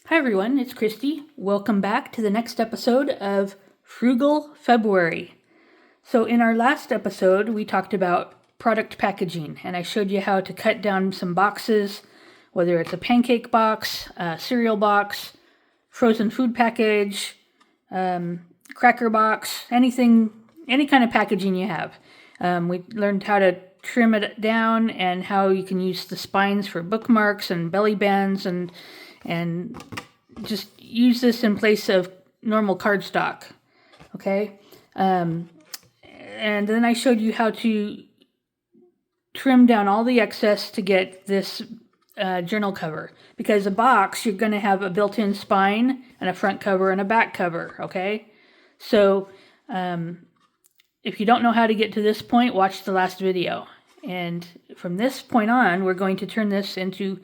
Hi everyone, it's Christy. Welcome back to the next episode of Frugal February. So in our last episode, we talked about product packaging, and I showed you how to cut down some boxes, whether it's a pancake box, a cereal box, frozen food package, cracker box, anything, any kind of packaging you have. We learned how to trim it down and how you can use the spines for bookmarks and belly bands and just use this in place of normal cardstock, okay? And then I showed you how to trim down all the excess to get this journal cover. Because a box, you're going to have a built-in spine and a front cover and a back cover, okay? So if you don't know how to get to this point, watch the last video. And from this point on, we're going to turn this into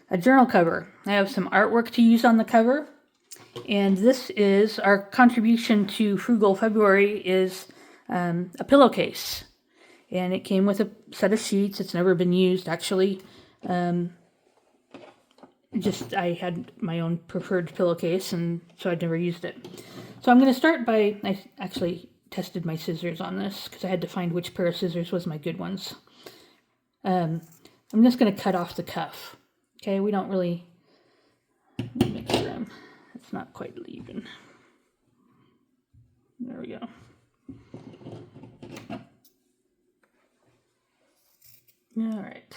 a journal cover. I have some artwork to use on the cover, and this is our contribution to Frugal February is a pillowcase, and it came with a set of sheets. It's never been used actually. Just I had my own preferred pillowcase, and so I'd never used it. So I'm going to start by, I actually tested my scissors on this because I had to find which pair of scissors was my good ones. I'm just going to cut off the cuff. Okay, we don't really make sure it's not quite even. There we go. All right.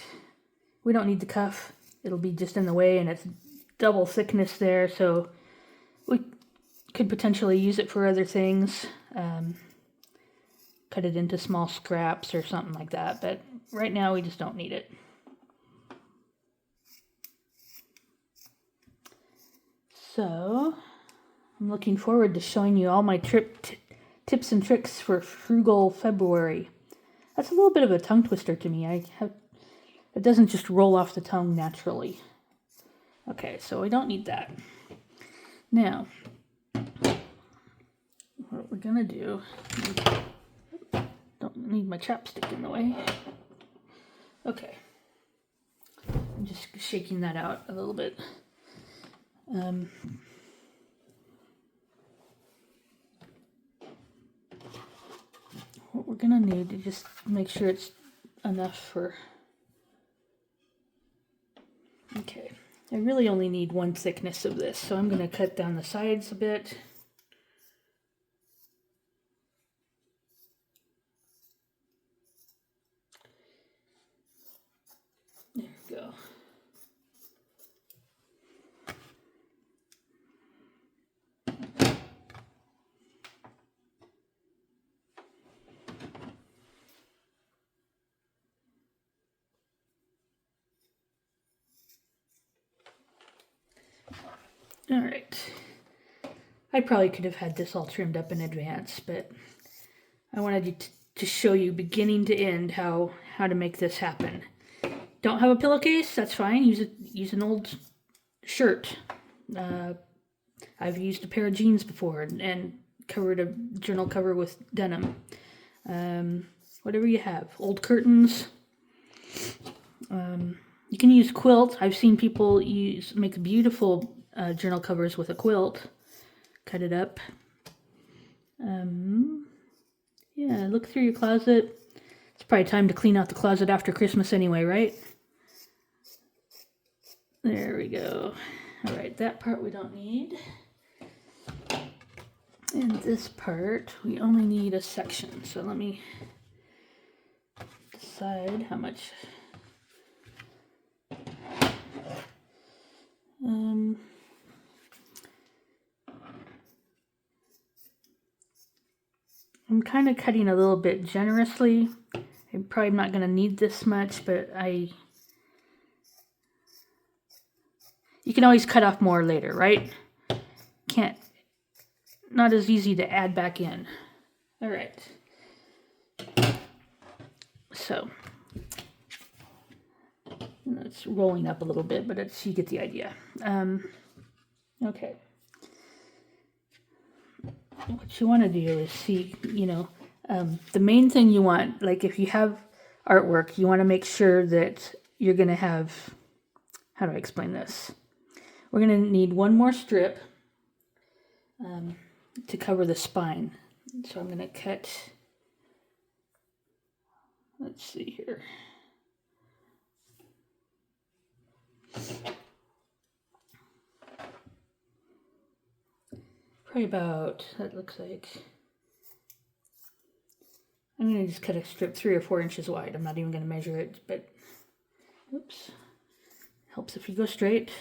We don't need the cuff. It'll be just in the way, and it's double thickness there, so we could potentially use it for other things. Cut it into small scraps or something like that, but right now we just don't need it. So, I'm looking forward to showing you all my tips and tricks for Frugal February. That's a little bit of a tongue twister to me. It doesn't just roll off the tongue naturally. Okay, so we don't need that. Now, what we're gonna do, don't need my chapstick in the way. Okay, I'm just shaking that out a little bit. What we're gonna need to just make sure it's enough for. Okay, I really only need one thickness of this, so I'm gonna cut down the sides a bit. There we go. All right. I probably could have had this all trimmed up in advance, but I wanted to show you beginning to end how to make this happen. Don't have a pillowcase? That's fine. Use an old shirt. I've used a pair of jeans before and covered a journal cover with denim. Whatever you have. Old curtains. You can use quilt. I've seen people make beautiful journal covers with a quilt. Cut it up. Yeah, look through your closet. It's probably time to clean out the closet after Christmas anyway, right? There we go. All right, that part we don't need. And this part, we only need a section. So let me decide how much. I'm kind of cutting a little bit generously. I'm probably not going to need this much, but you can always cut off more later, right? Not as easy to add back in. All right. So, it's rolling up a little bit, but you get the idea. Okay. What you want to do is see, the main thing you want, like if you have artwork, you want to make sure that you're going to have, how do I explain this? we're going to need one more strip to cover the spine. So I'm going to cut, let's see here. Probably about, that looks like, I'm going to just cut a strip 3 or 4 inches wide. I'm not even going to measure it, but, oops, helps if you go straight.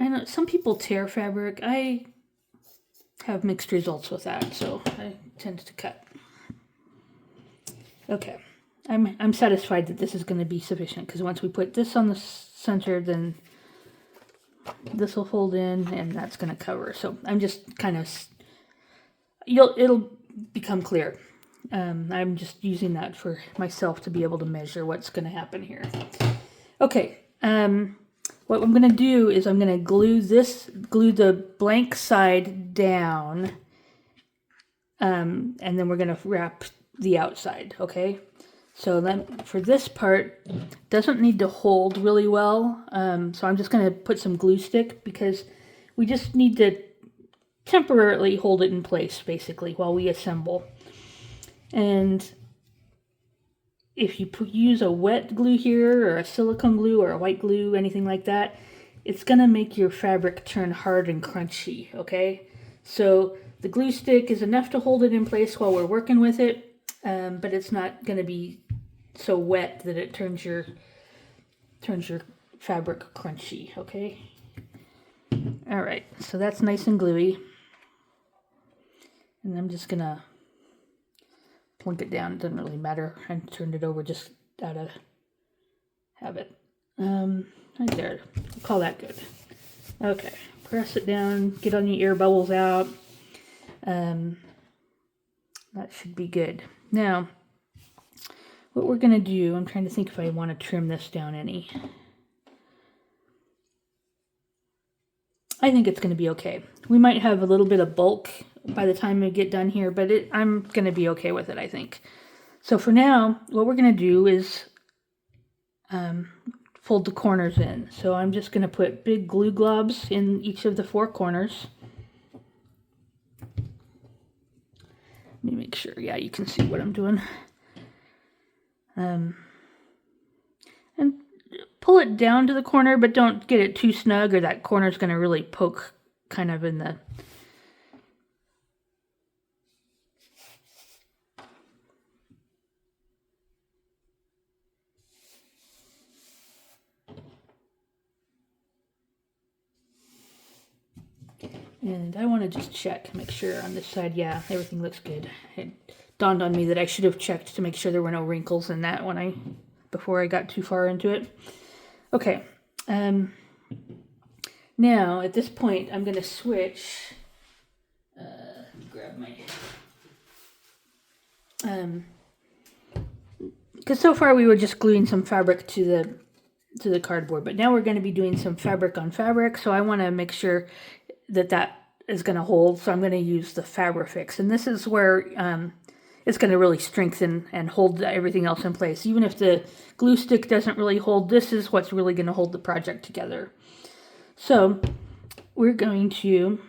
I know some people tear fabric. I have mixed results with that, so I tend to cut. Okay, I'm satisfied that this is going to be sufficient, because once we put this on the center, then this will fold in, and that's going to cover. So I'm just kind of, it'll become clear. I'm just using that for myself to be able to measure what's going to happen here. Okay, what I'm going to do is I'm going to glue the blank side down, and then we're going to wrap the outside, okay? So then for this part, doesn't need to hold really well, so I'm just going to put some glue stick, because we just need to temporarily hold it in place, basically, while we assemble. And if you use a wet glue here, or a silicone glue, or a white glue, anything like that, it's going to make your fabric turn hard and crunchy, okay? So the glue stick is enough to hold it in place while we're working with it, but it's not going to be so wet that it turns your fabric crunchy, okay? All right, so that's nice and gluey. And I'm just going to plunk it down. It doesn't really matter. I turned it over just out of habit. Right there. I'll call that good. Okay, press it down. Get all the air bubbles out. That should be good. Now, what we're going to do, I'm trying to think if I want to trim this down any. I think it's going to be okay. We might have a little bit of bulk by the time we get done here, but I'm going to be okay with it, I think. So for now, what we're going to do is fold the corners in. So I'm just going to put big glue globs in each of the 4 corners. Let me make sure, yeah, you can see what I'm doing. And pull it down to the corner, but don't get it too snug, or that corner's going to really poke kind of in the... And I want to just check, make sure on this side, yeah, everything looks good. It dawned on me that I should have checked to make sure there were no wrinkles in that before I got too far into it. Okay, now at this point I'm going to switch, grab my, because so far we were just gluing some fabric to the cardboard, but now we're going to be doing some fabric on fabric, so I want to make sure that is going to hold, so I'm going to use the Fabrifix, and this is where it's going to really strengthen and hold everything else in place. Even if the glue stick doesn't really hold, this is what's really going to hold the project together. So we're going to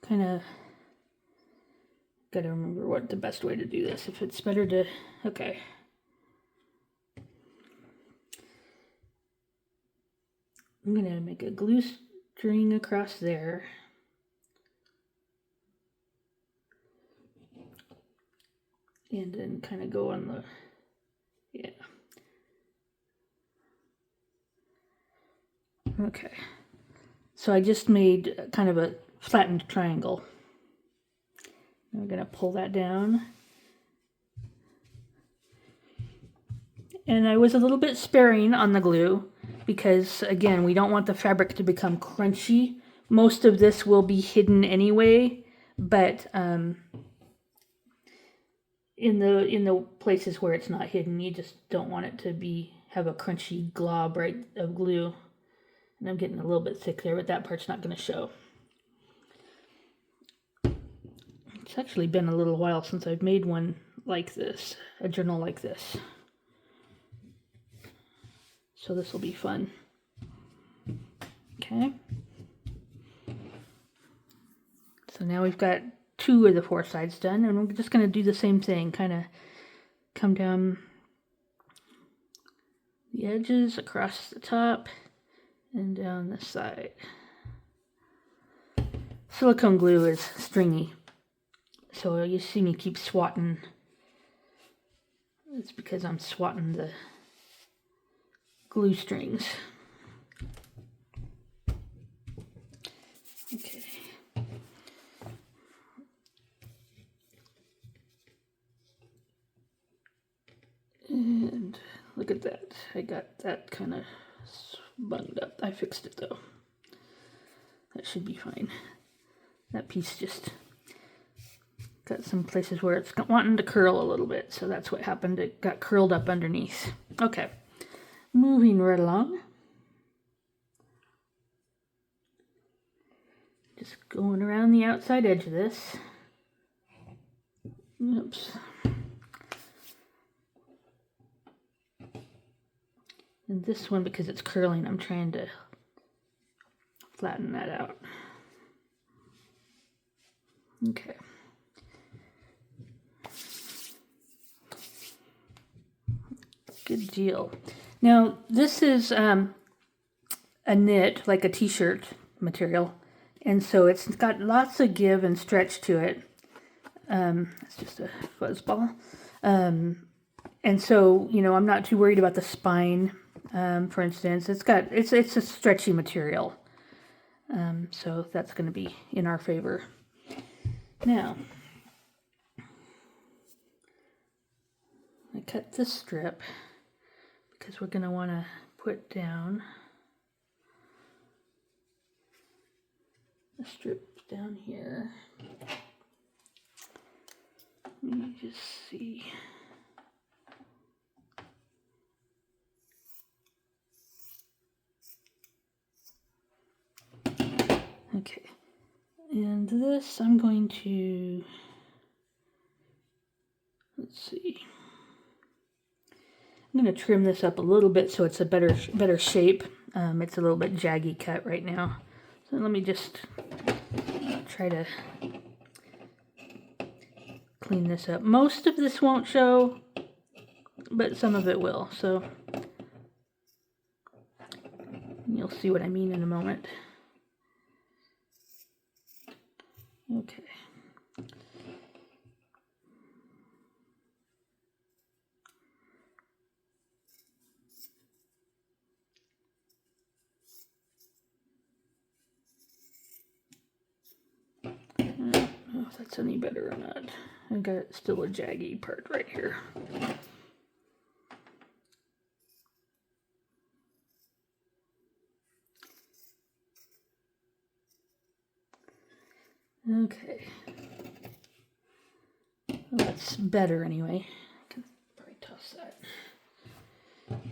kind of, got to remember what the best way to do this. If it's better to, okay. I'm going to make a glue string across there. And then kind of go on the, yeah. Okay. So I just made kind of a flattened triangle. I'm going to pull that down. And I was a little bit sparing on the glue, because again, we don't want the fabric to become crunchy. Most of this will be hidden anyway, but in the places where it's not hidden, you just don't want it to have a crunchy glob of glue. And I'm getting a little bit thick there, but that part's not going to show. It's actually been a little while since I've made one like this, a journal like this. So this will be fun. Okay. So now we've got 2 of the 4 sides done, and we're just going to do the same thing, kind of come down the edges across the top and down the side. Silicone glue is stringy, so you see me keep swatting. It's because I'm swatting the glue strings. Okay. And look at that. I got that kind of bunged up. I fixed it though. That should be fine. That piece just got some places where it's wanting to curl a little bit, so that's what happened. It got curled up underneath. Okay, moving right along. Just going around the outside edge of this. Oops. And this one, because it's curling, I'm trying to flatten that out. Okay. Good deal. Now, this is a knit, like a t-shirt material, and so it's got lots of give and stretch to it. It's just a fuzzball. And so, you know, I'm not too worried about the spine, for instance. It's a stretchy material. So that's going to be in our favor. Now, I cut this strip because we're going to want to put down a strip down here. Let me just see. Okay, and this I'm going to, let's see, I'm going to trim this up a little bit so it's a better shape. It's a little bit jaggy cut right now. So let me just try to clean this up. Most of this won't show, but some of it will. So you'll see what I mean in a moment. Okay. I don't know if that's any better or not. I got still a jaggy part right here. Okay. Well, that's better anyway. I can probably toss that.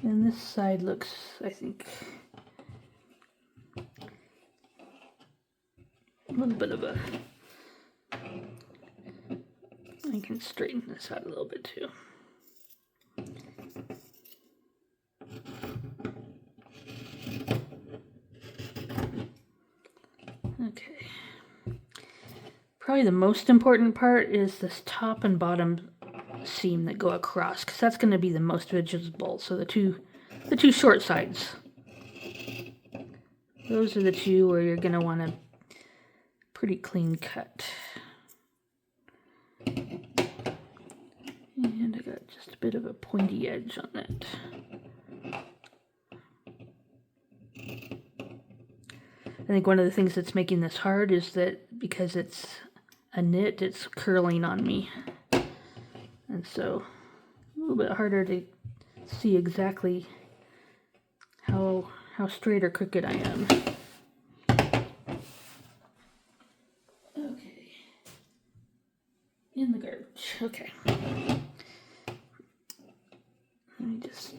And this side looks, I think, a little bit of a, I can straighten this out a little bit too. Okay. Probably the most important part is this top and bottom seam that go across, because that's going to be the most visible. So the two short sides. Those are the two where you're going to want a pretty clean cut. And I got just a bit of a pointy edge on that. I think one of the things that's making this hard is that because it's a knit, it's curling on me. And so a little bit harder to see exactly how straight or crooked I am. Okay. In the garbage. Okay. Let me just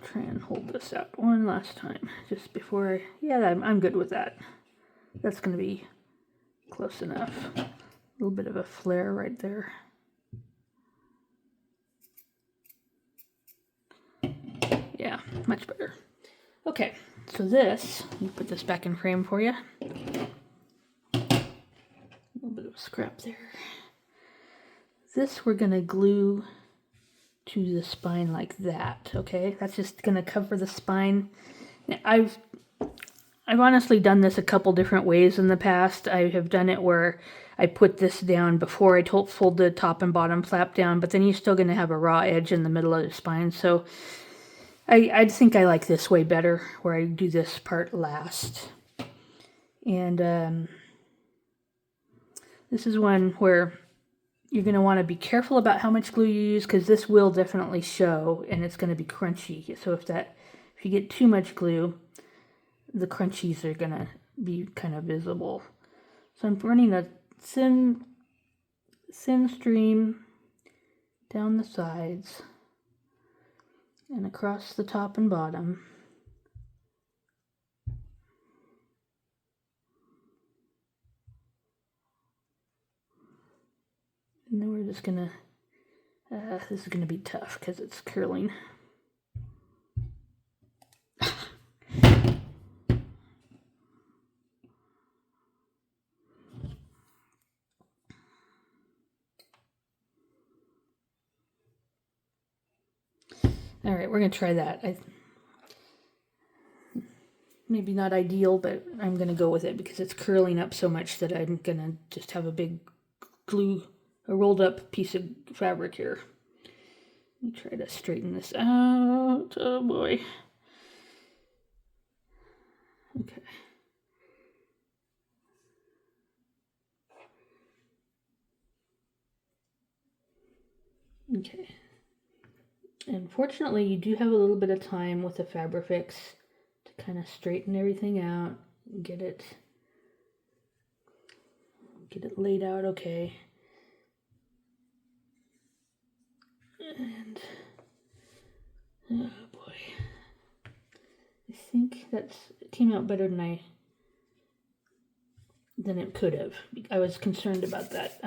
try and hold this out one last time, just before I, yeah, I'm good with that. That's going to be close enough. A little bit of a flare right there. Yeah, much better. Okay, so this, let me put this back in frame for you. A little bit of scrap there. This we're going to glue to the spine like that, okay? That's just going to cover the spine. I've honestly done this a couple different ways in the past. I have done it where I put this down before I fold the top and bottom flap down, but then you're still going to have a raw edge in the middle of the spine. So I think I like this way better, where I do this part last. And this is one where you're going to want to be careful about how much glue you use, because this will definitely show and it's going to be crunchy. So if you get too much glue, the crunchies are going to be kind of visible. So I'm running a thin stream down the sides and across the top and bottom. And then we're just going to, this is going to be tough because it's curling. All right, we're going to try that. Maybe not ideal, but I'm going to go with it because it's curling up so much that I'm going to just have a rolled up piece of fabric here. Let me try to straighten this out. Oh boy. Okay. Okay. And fortunately, you do have a little bit of time with the Fabrifix to kind of straighten everything out, get it laid out okay. And oh boy, I think it came out better than it could have. I was concerned about that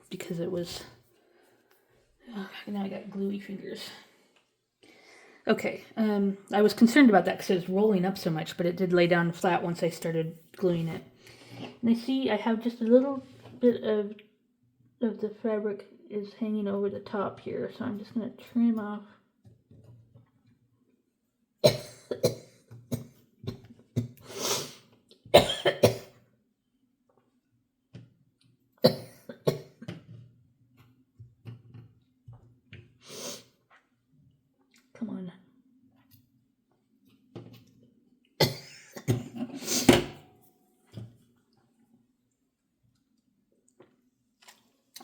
because it was. Now I got gluey fingers. Okay, I was concerned about that because it was rolling up so much, but it did lay down flat once I started gluing it. And I see I have just a little bit of the fabric is hanging over the top here, so I'm just going to trim off. Come on.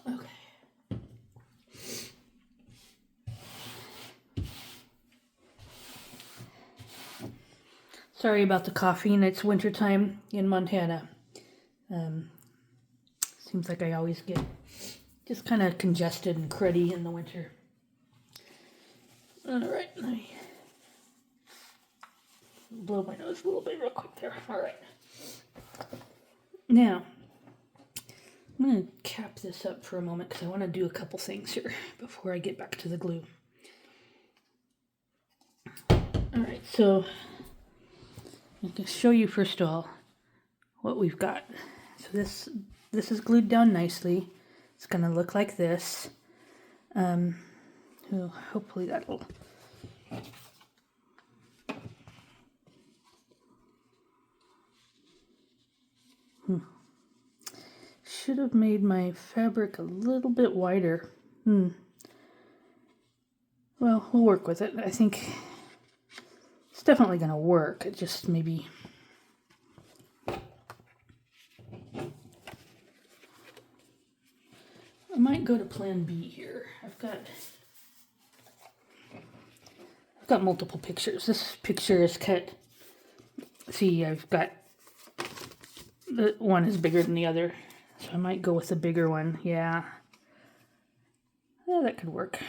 Okay. Sorry about the coughing. It's wintertime in Montana. Seems like I always get just kind of congested and cruddy in the winter. All right, let me blow my nose a little bit real quick there. All right. Now, I'm going to cap this up for a moment because I want to do a couple things here before I get back to the glue. All right, so I can show you first of all what we've got. So this is glued down nicely. It's going to look like this. Hopefully that'll. Should have made my fabric a little bit wider. Well, we'll work with it. I think it's definitely going to work. It just maybe. I might go to plan B here. I've got multiple pictures. This picture is cut. See, I've got the one is bigger than the other. So I might go with the bigger one. Yeah, that could work.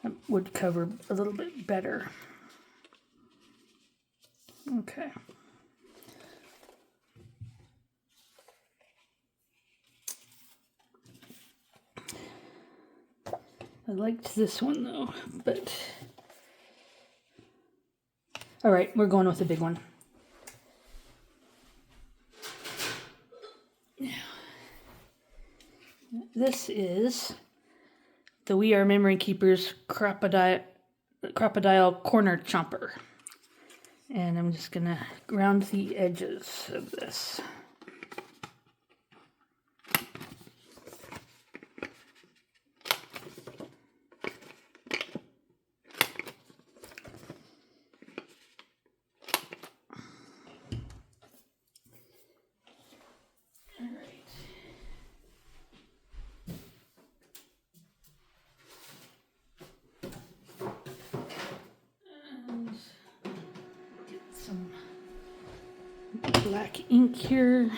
That would cover a little bit better. Okay. I liked this one though, but All right, we're going with the big one. This is the We Are Memory Keepers Crocodile Corner Chomper. And I'm just gonna round the edges of this. Some black ink here.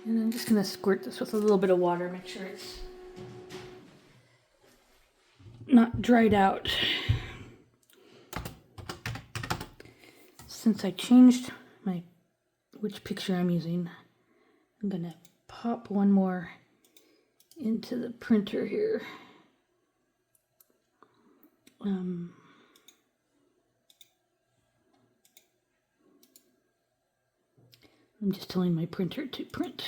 And I'm just going to squirt this with a little bit of water, make sure it's not dried out. Since I changed which picture I'm using, I'm going to pop one more into the printer here. I'm just telling my printer to print.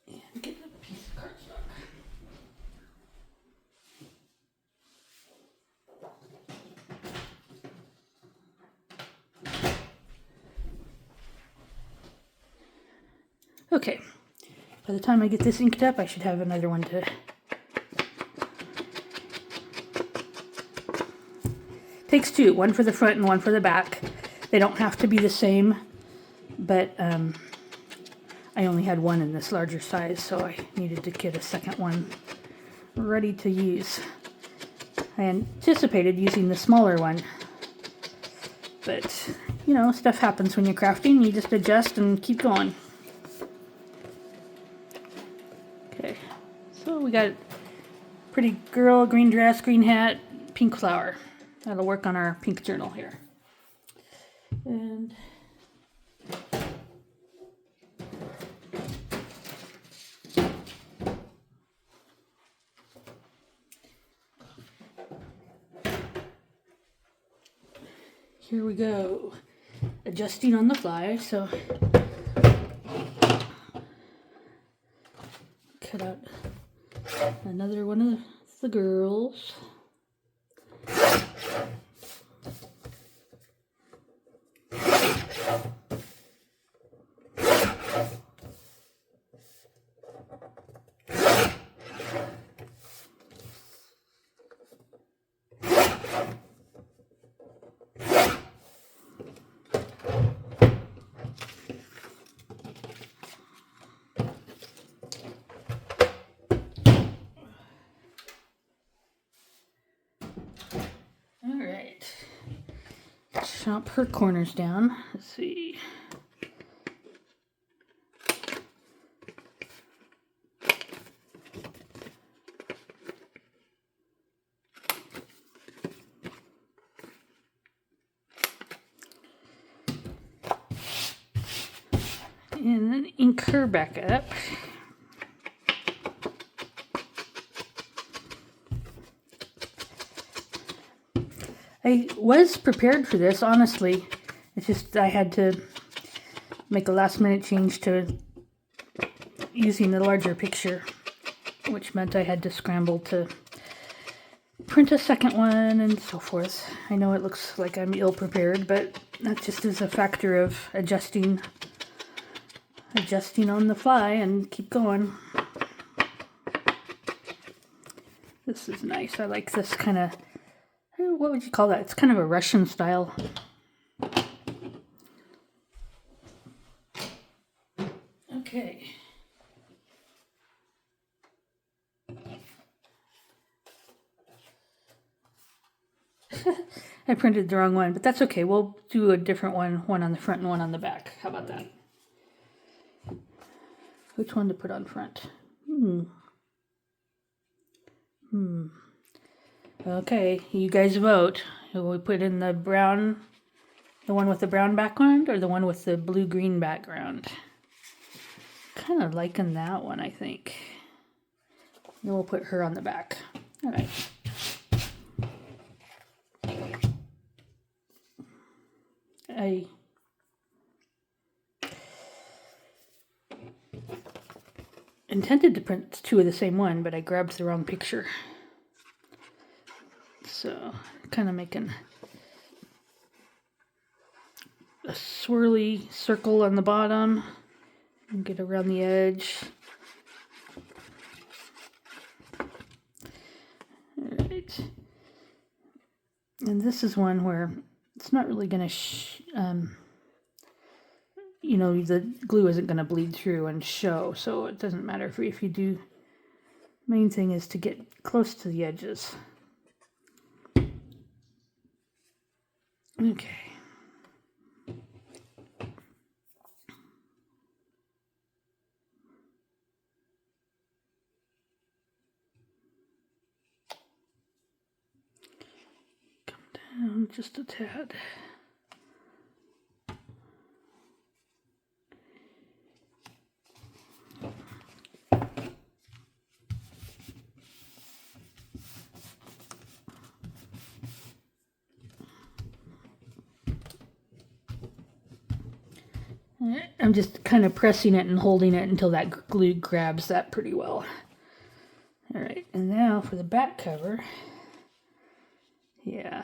And get a piece of cardstock. Okay, by the time I get this inked up, I should have another one to... Takes two, one for the front and one for the back. They don't have to be the same, but I only had one in this larger size, so I needed to get a second one ready to use. I anticipated using the smaller one, but you know, stuff happens when you're crafting. You just adjust and keep going. Okay, so we got pretty girl, green dress, green hat, pink flower. That'll work on our pink journal here. And here we go, adjusting on the fly. So cut out another one of the girls. Chop her corners down. Let's see. And then ink her back up. I was prepared for this, honestly. It's just I had to make a last minute change to using the larger picture, which meant I had to scramble to print a second one and so forth. I know it looks like I'm ill prepared, but that just is a factor of adjusting on the fly and keep going. This is nice. I like this kind of, what would you call that? It's kind of a Russian style. Okay. I printed the wrong one, but that's okay. We'll do a different one on the front and one on the back. How about that? Which one to put on front? Okay, you guys vote. We put in the brown The one with the brown background or the one with the blue-green background? Kind of liking that one, I think. Then we'll put her on the back. All right. I intended to print two of the same one, but I grabbed the wrong picture. So, kind of making a swirly circle on the bottom and get around the edge. Alright. And this is one where it's not really going to, you know, the glue isn't going to bleed through and show, so it doesn't matter if you do. Main thing is to get close to the edges. Okay. Come down just a tad. I'm just kind of pressing it and holding it until that glue grabs that pretty well. All right, and now for the back cover. Yeah,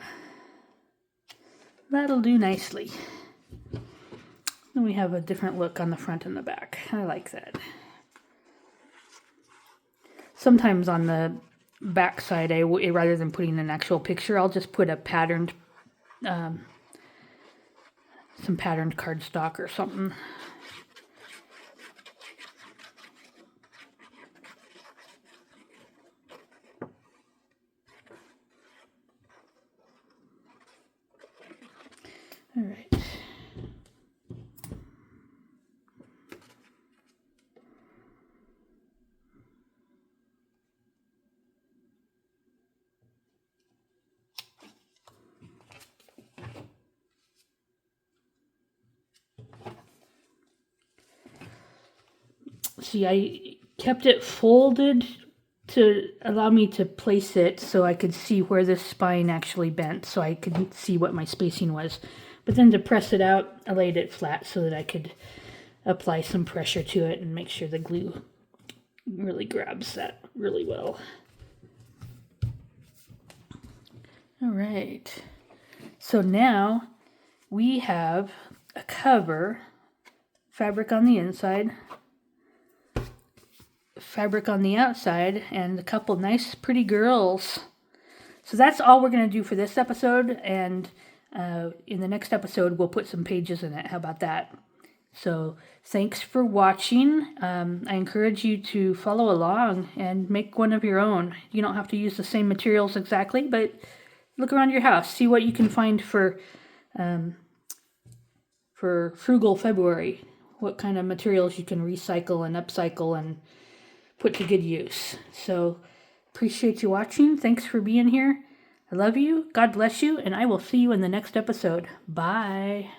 that'll do nicely. Then we have a different look on the front and the back. I like that. Sometimes on the back side, rather than putting an actual picture, I'll just put a patterned some patterned cardstock or something. All right. See, I kept it folded to allow me to place it so I could see where the spine actually bent, so I could see what my spacing was. But then to press it out, I laid it flat so that I could apply some pressure to it and make sure the glue really grabs that really well. All right, so now we have a cover, fabric on the inside, fabric on the outside, and a couple nice pretty girls. So that's all we're going to do for this episode, and in the next episode we'll put some pages in it. How about that? So thanks for watching. I encourage you to follow along and make one of your own. You don't have to use the same materials exactly, but look around your house, see what you can find for Frugal February, what kind of materials you can recycle and upcycle and put to good use. So appreciate you watching. Thanks for being here. I love you. God bless you, and I will see you in the next episode. Bye.